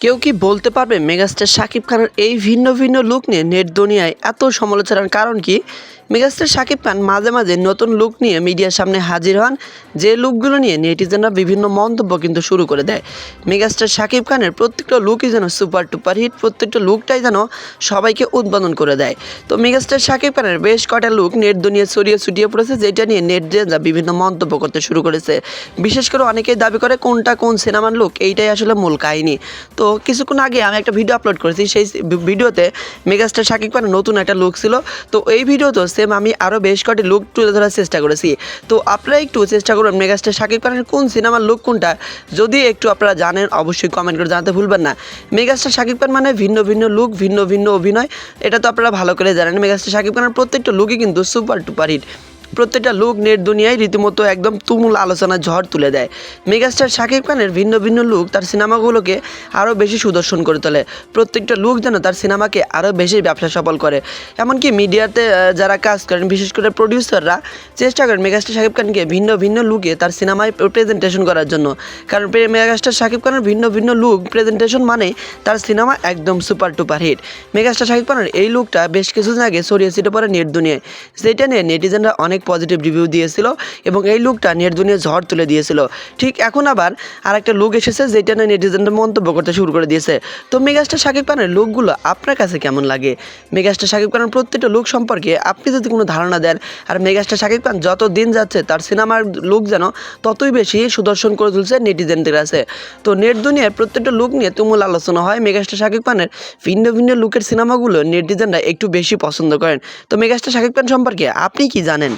কেউ কি বলতে পারবে মেগাস্টার শাকিব খানের এই ভিন্ন ভিন্ন লুক নিয়ে নেট দুনিয়ায় এত সমালোচনার কারণ কি? মেগাস্টার শাকিব খান মাঝে মাঝে নতুন লুক নিয়ে মিডিয়ার সামনে হাজির হন, যে লুকগুলো নিয়ে নেটিজেনরা বিভিন্ন মন্তব্য কিন্তু শুরু করে দেয়। মেগাস্টার শাকিব খানের প্রত্যেকটা লুকই যেন সুপার টুপার হিট, প্রত্যেকটা লুকটাই যেন সবাইকে উদ্বোধন করে দেয়। তো মেগাস্টার শাকিব খানের বেশ কয়টা লুক নেট দুনিয়া ছড়িয়ে ছুটিয়ে পড়েছে, যেটা নিয়ে নেটিজেনরা বিভিন্ন মন্তব্য করতে শুরু করেছে। বিশেষ করে অনেকেই দাবি করে কোনটা কোন সিনেমার লুক, এইটাই আসলে মূল কাহিনী। তো কিছুক্ষণ আগে আমি একটা ভিডিও আপলোড করেছি, সেই ভিডিওতে মেগাস্টার শাকিব খানের নতুন একটা লুক ছিল। তো এই ভিডিওতে সেম আমি আরও বেশ কয়েকটি লুক তুলে ধরার চেষ্টা করেছি। তো আপনারা একটু চেষ্টা করুন মেগাস্টার শাকিব খানের কোন সিনেমার লুক কোনটা, যদি একটু আপনারা জানেন অবশ্যই কমেন্ট করে জানাতে ভুলবেন না। মেগাস্টার শাকিব খান মানে ভিন্ন ভিন্ন লুক, ভিন্ন ভিন্ন অভিনয়, এটা তো আপনারা ভালো করে জানেন। মেগাস্টার শাকিব খানের প্রত্যেকটা লুকই কিন্তু সুপার টুপার হিট, প্রত্যেকটা লুক নেট দুনিয়ায় রীতিমতো একদম তুমুল আলোচনার ঝড় তুলে দেয়। মেগাস্টার শাকিব খানের ভিন্ন ভিন্ন লুক তার সিনেমাগুলোকে আরও বেশি সুদর্শন করে তোলে। প্রত্যেকটা লুক যেন তার সিনেমাকে আরও বেশি ব্যবসা সফল করে। এমনকি মিডিয়াতে যারা কাজ করেন, বিশেষ করে প্রডিউসাররা চেষ্টা করেন মেগাস্টার শাকিব খানকে ভিন্ন ভিন্ন লুকে তার সিনেমায় প্রেজেন্টেশন করার জন্য। কারণ মেগাস্টার শাকিব খানের ভিন্ন ভিন্ন লুক প্রেজেন্টেশন মানে তার সিনেমা একদম super duper hit. Megastar Shakib খানের এই লুকটা বেশ কিছুদিন আগে ছড়িয়ে ছিটে পড়ে নেট দুনিয়ায়, যেটা নিয়ে নেটিজেনরা অনেক পজিটিভ রিভিউ দিয়েছিল এবং এই লুকটা নেট দুনিয়ায় ঝড় তুলে দিয়েছিল। ঠিক এখন আবার আরেকটা লুক এসেছে, যেটা নিয়ে নেটিজেনরা মন্তব্য করতে শুরু করে দিয়েছে। তো মেগাস্টার শাকিব খানের লুকগুলো আপনার কাছে কেমন লাগে? মেগাস্টার শাকিব খানের প্রত্যেকটা লুক সম্পর্কে আপনি যদি কোনো ধারণা দেন, আর মেগাস্টার শাকিব খান যত দিন যাচ্ছে তার সিনেমার লুক যেন ততই বেশি সুদর্শন করে তুলছে নেটিজেনদের কাছে। তো নেট দুনিয়ার প্রত্যেকটা লুক নিয়ে তুমুল আলোচনা হয়। মেগাস্টার শাকিব খানের ভিন্ন ভিন্ন লুকের সিনেমাগুলো নেটিজেনরা একটু বেশি পছন্দ করেন। তো মেগাস্টার শাকিব খান সম্পর্কে আপনি কি জানেন?